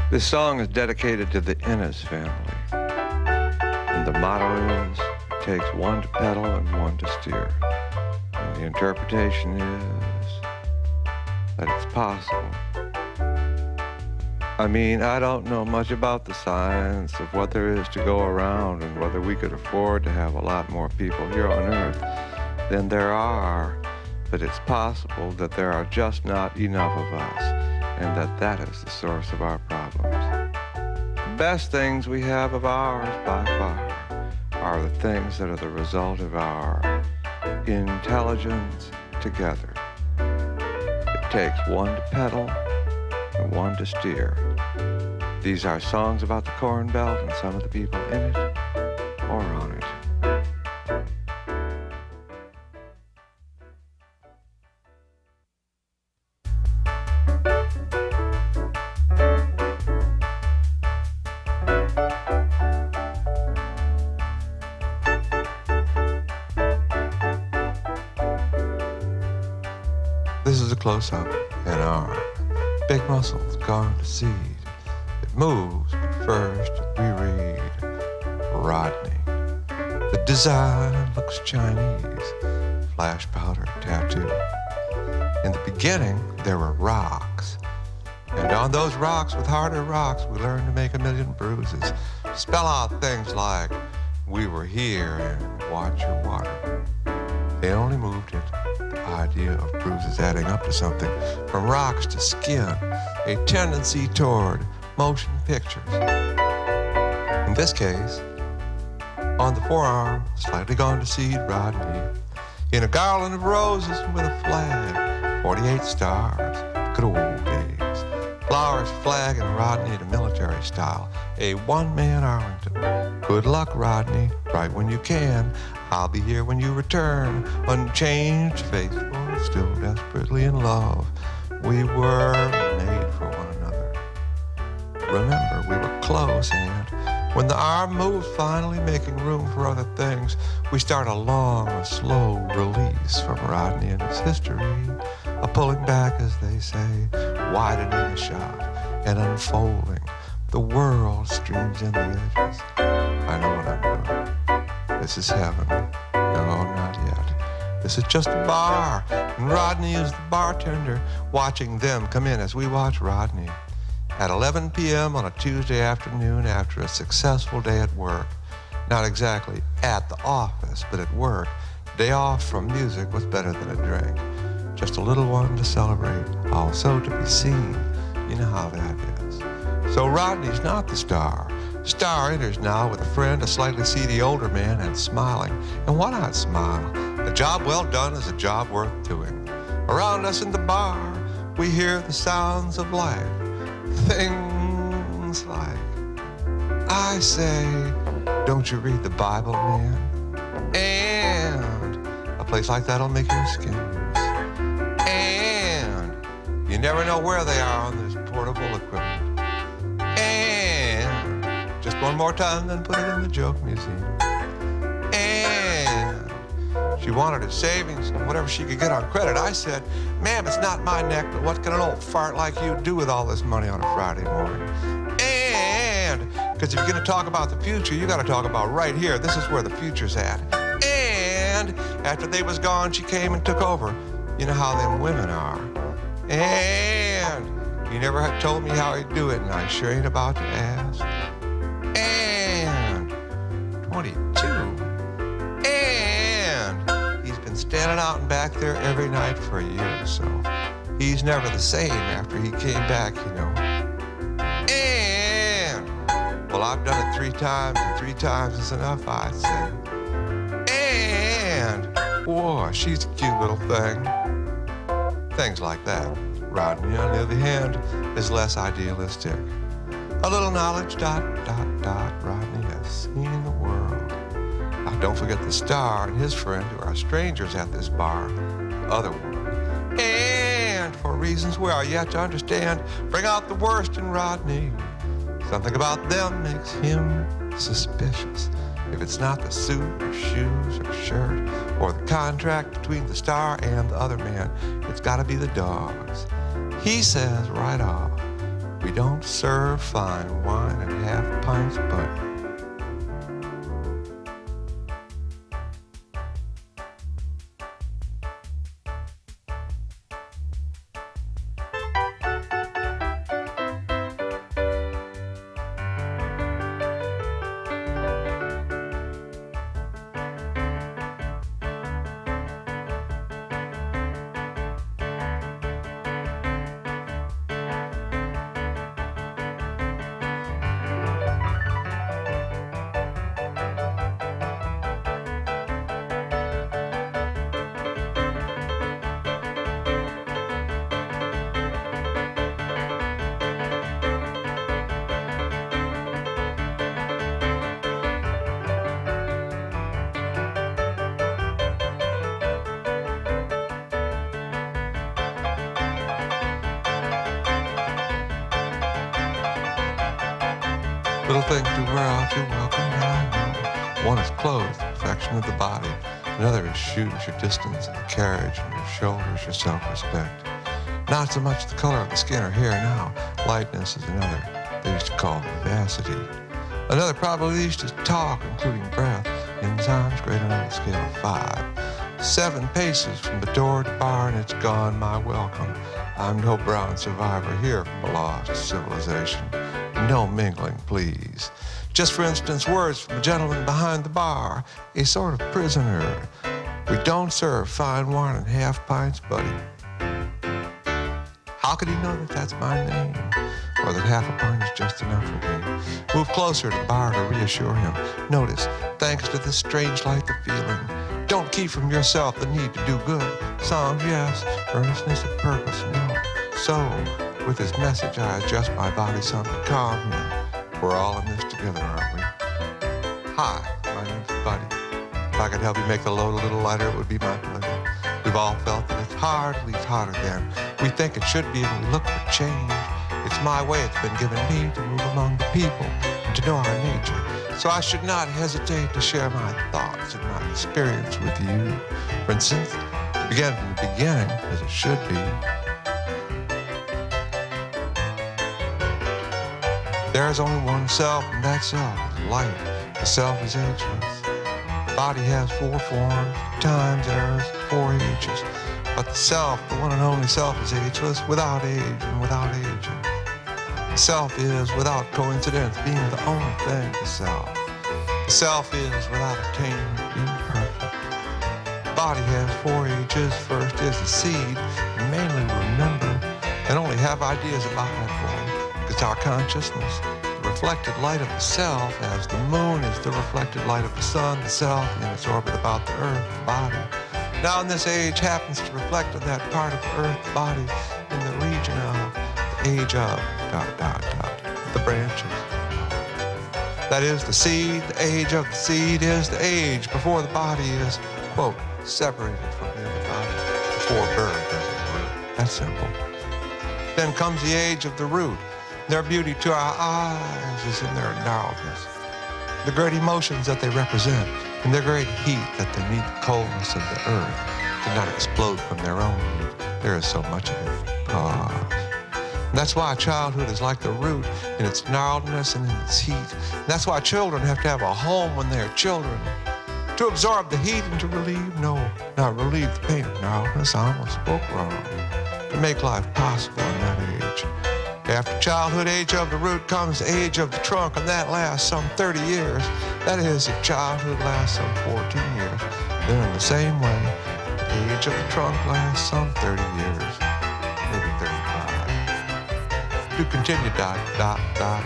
This song is dedicated to the Innes family. And the motto is, it takes one to pedal and one to steer. And the interpretation is that it's possible. I mean, I don't know much about the science of what there is to go around and whether we could afford to have a lot more people here on Earth than there are. But it's possible that there are just not enough of us, and that is the source of our problems. The best things we have of ours, by far, are the things that are the result of our intelligence together. It takes one to pedal and one to steer. These are songs about the Corn Belt and some of the people in it or on it. This is a close-up in our big muscles gone to seed. It moves, but first we read Rodney. The design looks Chinese, flash powder tattoo. In the beginning, there were rocks. And on those rocks, with harder rocks, we learned to make a million bruises. Spell out things like, we were here and watch your water. They only moved it. Idea of bruises adding up to something, from rocks to skin, a tendency toward motion pictures. In this case, on the forearm, slightly gone to seed, Rodney, in a garland of roses with a flag, 48 stars, good old days. Flowers, flag, and Rodney in a military style, a one-man Arlington. Good luck, Rodney, right when you can. I'll be here when you return, unchanged, faithful, still desperately in love. We were made for one another. Remember, we were close, and when the arm moves, finally making room for other things, we start a long, slow release from Rodney and his history, a pulling back, as they say, widening the shot and unfolding. The world streams in the edges. I know what I'm doing. This is heaven. No, not yet. This is just a bar, and Rodney is the bartender, watching them come in as we watch Rodney. At 11 p.m. on a Tuesday afternoon after a successful day at work. Not exactly at the office, but at work. Day off from music was better than a drink. Just a little one to celebrate, also to be seen. You know how that is. So Rodney's not the star. Star enters now with a friend, a slightly seedy older man, and smiling. And why not smile? A job well done is a job worth doing. Around us in the bar, we hear the sounds of life. Things like, I say, don't you read the Bible, man? And a place like that'll make your skin loose. And you never know where they are on this portable equipment. And just one more time, then put it in the joke museum. And she wanted her savings and whatever she could get on credit. I said, ma'am, it's not my neck, but what can an old fart like you do with all this money on a Friday morning? And, because if you're going to talk about the future, you got to talk about right here. This is where the future's at. And after they was gone, she came and took over. You know how them women are. And you never had told me how he'd do it, and I sure ain't about to ask. And 22. And he's been standing out and back there every night for a year or so. He's never the same after he came back, you know. And, well, I've done it 3 times, and 3 times is enough, I'd say. And, whoa, she's a cute little thing. Things like that. Rodney, on the other hand, is less idealistic. A little knowledge, ... Rodney has seen the world. Now, don't forget the star and his friend, who are strangers at this bar, the other world. And, for reasons we are yet to understand, bring out the worst in Rodney. Something about them makes him suspicious. If it's not the suit or shoes or shirt or the contract between the star and the other man, it's got to be the dogs. He says right off, we don't serve fine wine and half pints, but little thing to wear off your welcome, I know. One is clothes, the perfection of the body. Another is shoes, your distance in the carriage, and your shoulders, your self-respect. Not so much the color of the skin or hair now. Lightness is another. They used to call vivacity. Another probably used to talk, including breath. Enzymes greater on a scale of 5. 7 paces from the door to bar, and it's gone my welcome. I'm no brown survivor here from a lost civilization. No mingling, please. Just for instance, words from a gentleman behind the bar, a sort of prisoner. We don't serve fine wine and half pints, buddy. How could he know that that's my name? Or that half a pint is just enough for me? Move closer to the bar to reassure him. Notice, thanks to this strange light of feeling, don't keep from yourself the need to do good. Songs, yes. Earnestness of purpose, no. So, with this message, I adjust my body some to calm him. We're all in this together, aren't we? Hi, my name's Buddy. If I could help you make the load a little lighter, it would be my pleasure. We've all felt that it's hard, at least harder than we think it should be, and we look for change. It's my way, it's been given me to move among the people and to know our nature. So I should not hesitate to share my thoughts and my experience with you. For instance, to begin from the beginning, as it should be. There is only one self, and that self is light. The self is ageless. The body has 4 forms, times, eras, 4 ages. But the self, the one and only self, is ageless, without age and without aging. The self is, without coincidence, being the only thing the self. The self is, without attainment, being perfect. The body has 4 ages. First is the seed, and mainly remember, and only have ideas about that form. It's our consciousness, the reflected light of the self, as the moon is the reflected light of the sun, the self in its orbit about the earth, the body. Now in this age happens to reflect on that part of the earth, the body, in the region of, the age of, the branches. That is the seed, the age of the seed is the age before the body is, quote, separated from the other body, before birth, as it were. That's simple. Then comes the age of the root. Their beauty to our eyes is in their narrowness, the great emotions that they represent, and their great heat that they need the coldness of the earth to not explode from their own heat. There is so much of it. And that's why childhood is like the root in its gnarledness and in its heat. And that's why children have to have a home when they're children, to absorb the heat and to relieve, not relieve the pain of gnarledness. I almost spoke wrong. To make life possible in that age. After childhood age of the root comes the age of the trunk, and that lasts some 30 years. That is, if childhood lasts some 14 years. Then in the same way, the age of the trunk lasts some 30 years, maybe 35. To continue dot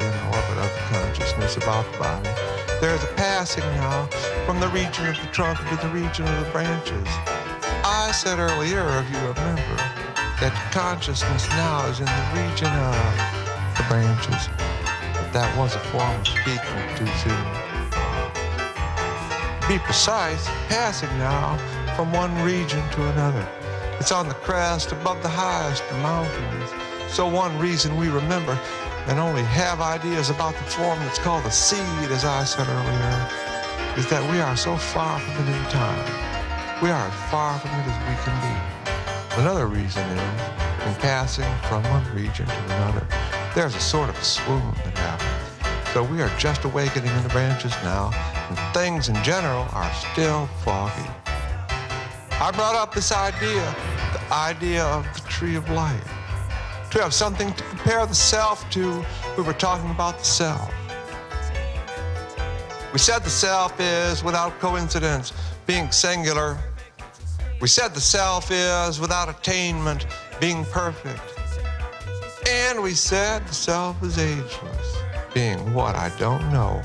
in the orbit of the consciousness about the body, there is a passing now from the region of the trunk to the region of the branches. I said earlier, if you remember, that consciousness now is in the region of the branches. But that was a form of speaking too soon. To be precise, passing now from one region to another. It's on the crest above the highest mountains. So one reason we remember and only have ideas about the form that's called the seed, as I said earlier, is that we are so far from it in time. We are as far from it as we can be. Another reason is, in passing from one region to another, there's a sort of a swoon that happens. So we are just awakening in the branches now, and things in general are still foggy. I brought up this idea, the idea of the tree of life. To have something to compare the self to, we were talking about the self. We said the self is, without coincidence, being singular. We said the self is, without attainment, being perfect. And we said the self is ageless, being what I don't know.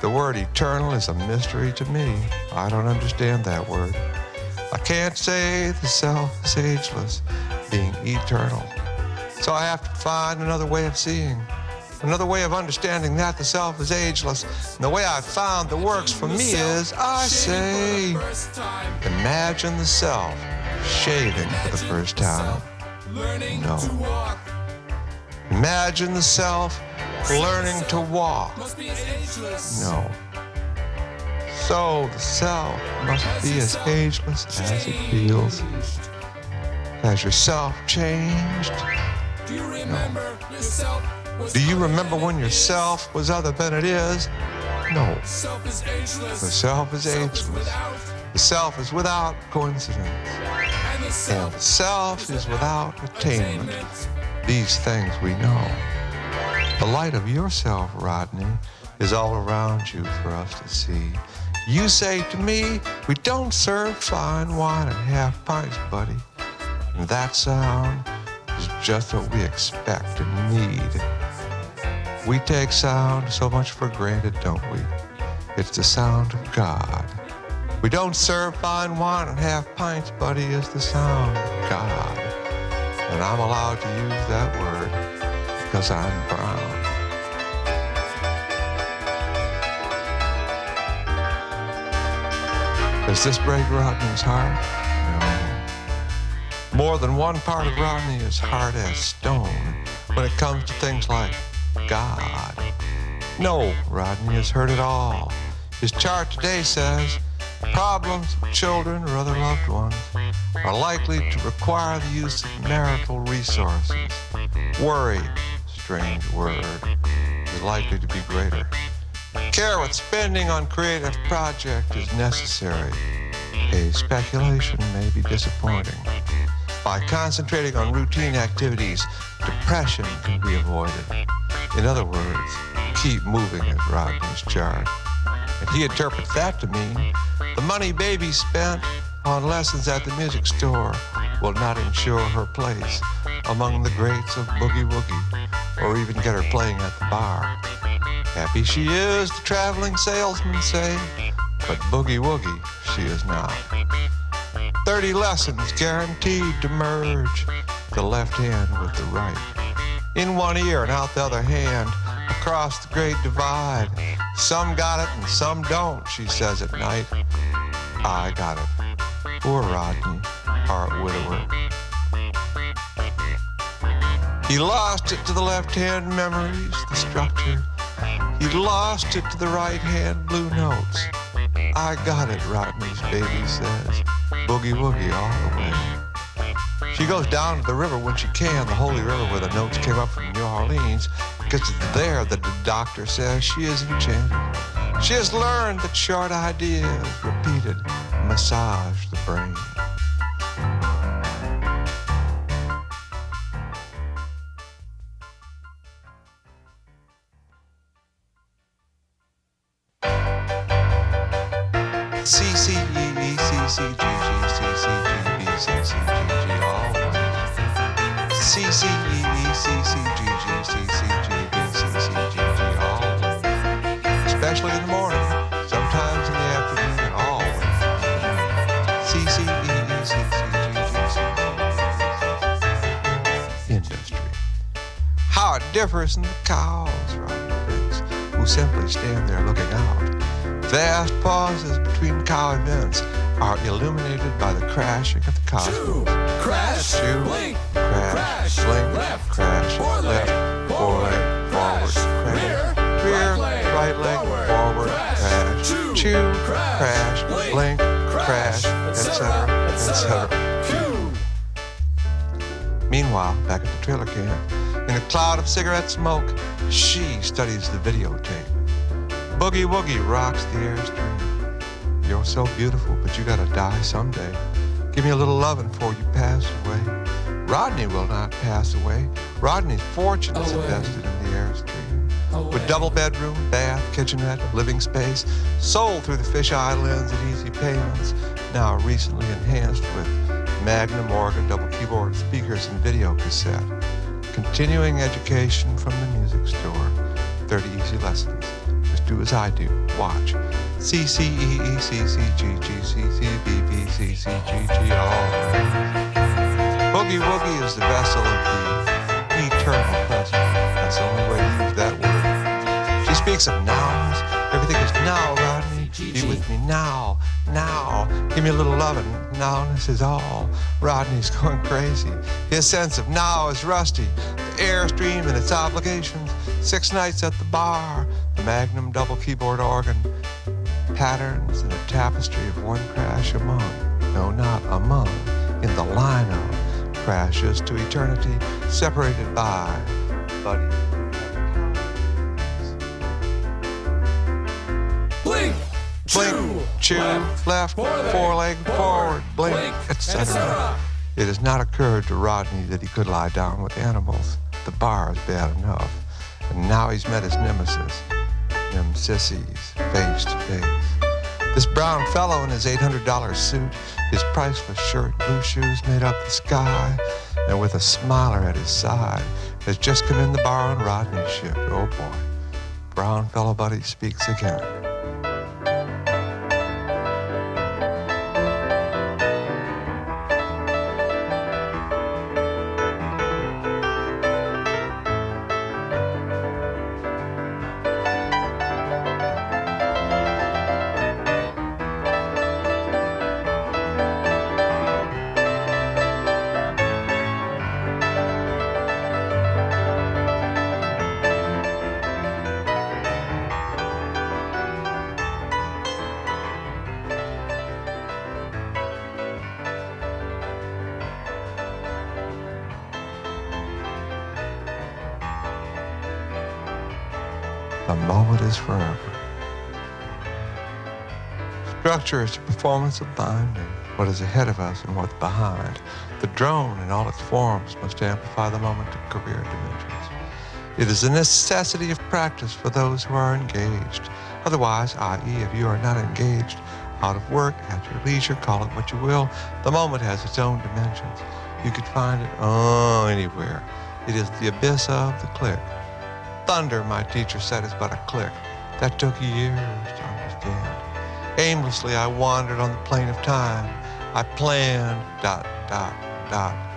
The word eternal is a mystery to me. I don't understand that word. I can't say the self is ageless, being eternal. So I have to find another way of seeing, another way of understanding that the self is ageless. And the way I found that works for me is, I say, imagine the self shaving for the first time. No. Imagine the self learning to walk. No. So the self must be as ageless as it feels. Has yourself changed? Do you remember yourself? Do you remember when yourself was other than it is? No. Self is ageless. The self is ageless. The self is without coincidence. And the self is without attainment. These things we know. The light of yourself, Rodney, is all around you for us to see. You say to me, we don't serve fine wine at half pints, buddy. And that sound is just what we expect and need. We take sound so much for granted, don't we? It's the sound of God. We don't serve fine wine and half pints, buddy, it's the sound of God. And I'm allowed to use that word because I'm brown. Does this break Rodney's heart? No. More than one part of Rodney is hard as stone when it comes to things like God. No, Rodney has heard it all. His chart today says problems of children or other loved ones are likely to require the use of marital resources. Worry, strange word, is likely to be greater. Care with spending on creative project is necessary. A speculation may be disappointing. By concentrating on routine activities, depression can be avoided. In other words, keep moving is Rodney's chart. And he interprets that to mean the money baby spent on lessons at the music store will not ensure her place among the greats of boogie woogie, or even get her playing at the bar. Happy she is, the traveling salesmen say, but boogie woogie she is not. 30 lessons guaranteed to merge the left hand with the right. In one ear and out the other hand, across the great divide. Some got it and some don't, she says at night. I got it. Poor Rodney, our widower. He lost it to the left hand memories, the structure. He lost it to the right hand blue notes. I got it, Rodney's baby says. Boogie woogie all the way. She goes down to the river when she can, the holy river where the notes came up from New Orleans, because it's there that the doctor says she is enchanted. She has learned that short ideas, repeated, massage the brain. C C E E C C G G C C G B C C G G all one. C C E E C C G G C C G B C C G G all one. Especially in the morning, sometimes in the afternoon, and always. C C E E C C G G C C. Industry. How it differs in the cows, Rodney thinks, who simply stand there looking out. Vast pauses between cow events are illuminated by the crashing of the cosmos. Crash, Shoe, blink, crash, blink, left, crash, foreleg, left, foreleg, forward, crash, rear, right leg, forward, crash, chew, crash, blink, crash, etc., etc. Meanwhile, back at the trailer camp, In a cloud of cigarette smoke, she studies the videotape. Boogie Woogie rocks the Airstream. You're so beautiful, but you gotta die someday. Give me a little lovin' before you pass away. Rodney will not pass away. Rodney's fortune is invested in the Airstream. With double bedroom, bath, kitchenette, living space, sold through the fisheye lens at easy payments, now recently enhanced with Magnum organ, double keyboard, speakers, and video cassette. Continuing education from the music store. 30 easy lessons. Just do as I do. Watch. C, C, E, E, C, C, G, G, C, C, B, B, C, C, G, G, all. Boogie Woogie is the vessel of the eternal present. That's the only way to use that word. She speaks of nows. Everything is now, Rodney. Be with me now. Now. Give me a little lovin'. Nowness is all. Rodney's going crazy. His sense of now is rusty. The Airstream and its obligations. 6 nights at the bar. The Magnum double keyboard organ. Patterns in a tapestry of one crash among. No, not among. In the line of crashes to eternity. Separated by Buddy. Blink, Blink, chew, left, foreleg, forward, blink, etc. It has not occurred to Rodney that he could lie down with animals. The bar is bad enough. And now he's met his nemesis, them sissies, face to face. This brown fellow in his $800 suit, his priceless shirt, blue shoes made up the sky, and with a smiler at his side, has just come in the bar on Rodney's shift. Oh boy. Brown fellow buddy speaks again. The moment is forever. Structure is the performance of mind and what is ahead of us and what's behind. The drone in all its forms must amplify the moment to career dimensions. It is a necessity of practice for those who are engaged. Otherwise, i.e., if you are not engaged, out of work, at your leisure, call it what you will, the moment has its own dimensions. You could find it anywhere. It is the abyss of the click. Thunder, my teacher said, is but a click. That took years to understand. Aimlessly, I wandered on the plane of time. I planned ...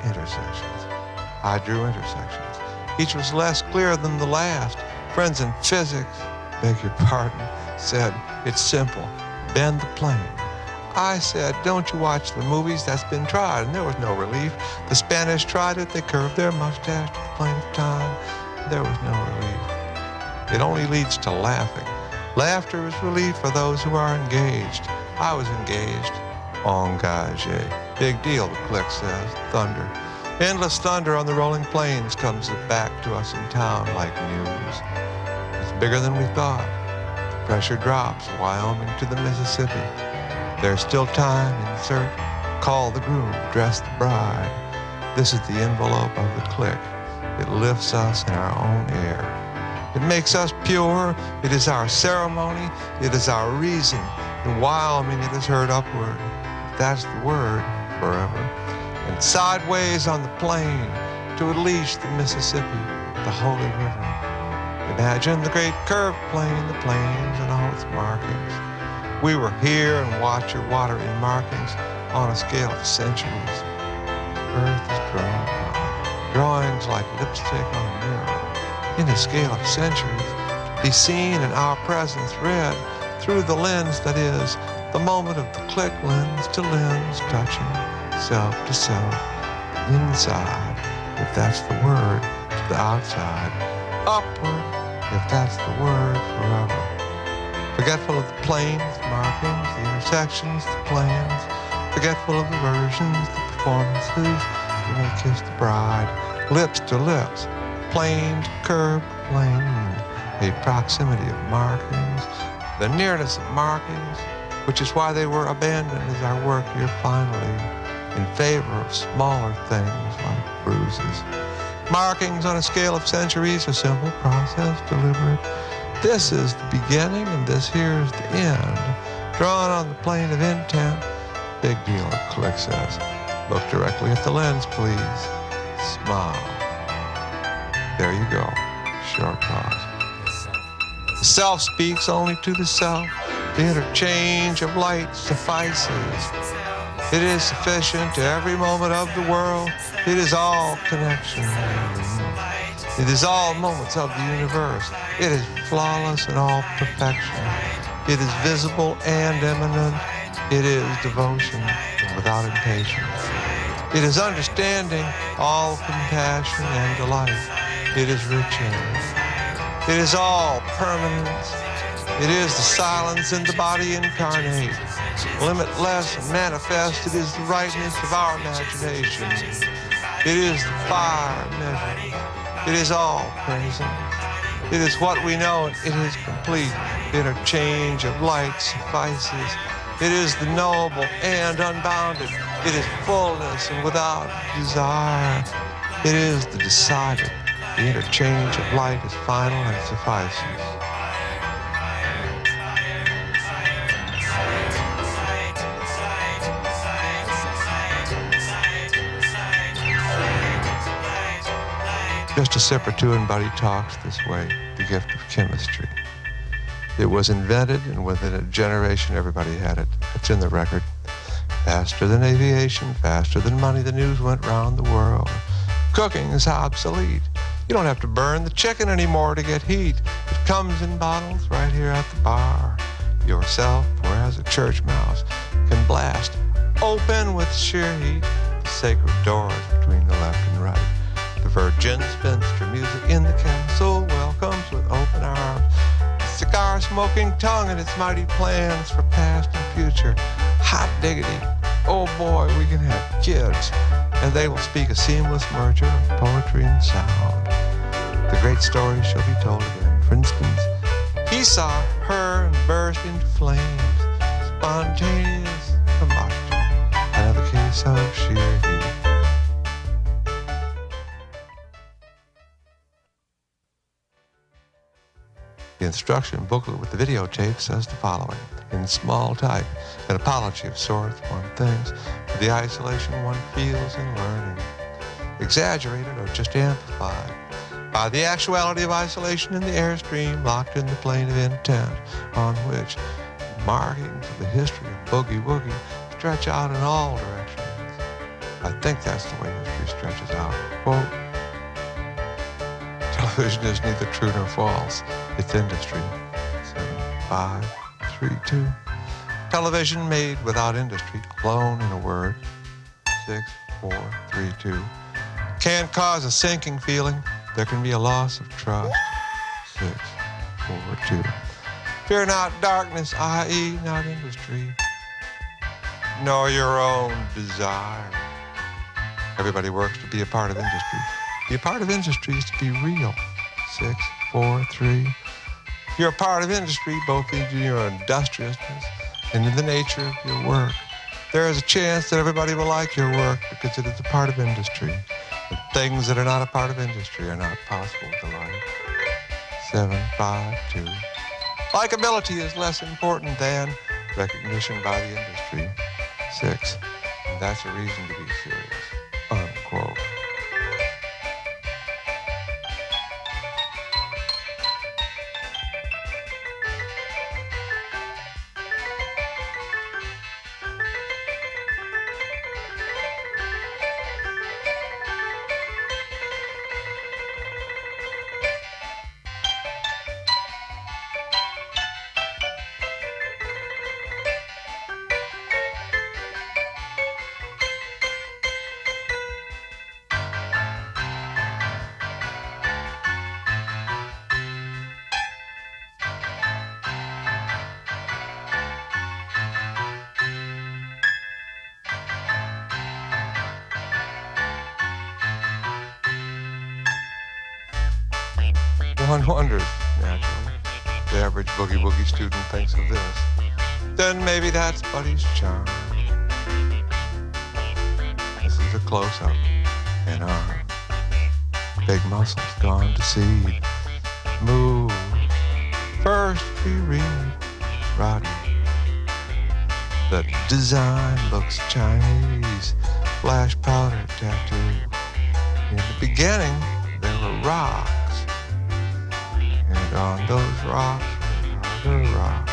intersections. I drew intersections. Each was less clear than the last. Friends in physics, beg your pardon, said, it's simple. Bend the plane. I said, don't you watch the movies? That's been tried, and there was no relief. The Spanish tried it. They curved their mustache to the plane of time. There was no relief. It only leads to laughing. Laughter is relief for those who are engaged. I was engaged. Engagé. Big deal, the click says. Thunder. Endless thunder on the rolling plains comes back to us in town like news. It's bigger than we thought. The pressure drops, Wyoming to the Mississippi. There's still time, insert. Call the groom, dress the bride. This is the envelope of the click. It lifts us in our own air. It makes us pure. It is our ceremony. It is our reason. In Wyoming, it is heard upward. That's the word, forever. And sideways on the plain to unleash the Mississippi, the holy river. Imagine the great curved plain, the plains and all its markings. We were here and watch your water in markings on a scale of centuries. Earth is drawn on. Drawings like lipstick on a mirror. In a scale of centuries, to be seen in our presence read through the lens that is the moment of the click, lens to lens, touching self to self, inside, if that's the word, to the outside, upward, if that's the word, forever. Forgetful of the planes, the markings, the intersections, the plans, forgetful of the versions, the performances, you may kiss the bride, lips to lips, plane to curb plane, a proximity of markings, the nearness of markings, which is why they were abandoned as I work here finally in favor of smaller things like bruises. Markings on a scale of centuries, a simple process, deliberate. This is the beginning and this here's the end. Drawn on the plane of intent. Big deal, a click says. Look directly at the lens, please. Smile. There you go. Short pause. The self speaks only to the self. The interchange of light suffices. It is sufficient to every moment of the world. It is all connection. It is all moments of the universe. It is flawless in all perfection. It is visible and imminent. It is devotion without impatience. It is understanding, all compassion and delight. It is riches. It is all permanence. It is the silence in the body incarnate. Limitless and manifest, it is the rightness of our imagination. It is the fire measured. It is all present. It is what we know, and it is complete. The interchange of light suffices. It is the knowable and unbounded. It is fullness and without desire. It is the decided. The interchange of light is final and suffices. Just a sip or two and Buddy talks this way, the gift of chemistry. It was invented, and within a generation everybody had it. It's in the record. Faster than aviation, faster than money, the news went round the world. Cooking is obsolete. You don't have to burn the chicken anymore to get heat. It comes in bottles right here at the bar. Yourself, or as a church mouse, can blast open with sheer heat the sacred doors between the left and right. The virgin spinster music in the castle welcomes with open arms. The cigar-smoking tongue and its mighty plans for past and future. Hot diggity. Oh boy, we can have kids. And they will speak a seamless merger of poetry and sound. The great story shall be told again. For instance, he saw her and burst into flames. Spontaneous combustion. Another case of sheer heat. The instruction booklet with the videotape says the following, in small type, an apology of sorts one thinks for the isolation one feels in learning, exaggerated or just amplified by the actuality of isolation in the airstream locked in the plane of intent on which markings of the history of boogie woogie stretch out in all directions. I think that's the way history stretches out. Quote, television is neither true nor false. It's industry. 7532. Television made without industry, alone in a word. 6432. Can cause a sinking feeling. There can be a loss of trust. 642. Fear not darkness, i.e. not industry, nor your own desire. Everybody works to be a part of industry. Be a part of industry is to be real. 643. You're a part of industry, both in your industriousness and in the nature of your work. There is a chance that everybody will like your work because it is a part of industry. And things that are not a part of industry are not possible to like. 752. Likability is less important than recognition by the industry. 6. And that's a reason to be serious. Unquote. one wonders, naturally, the average boogie-woogie student thinks of this. Then maybe that's Buddy's charm. This is a close-up in our big muscles gone to seed. Move. First we read Rodney. The design looks Chinese. Flash powder tattoo. In the beginning, there were rocks. And on those rocks were other rocks.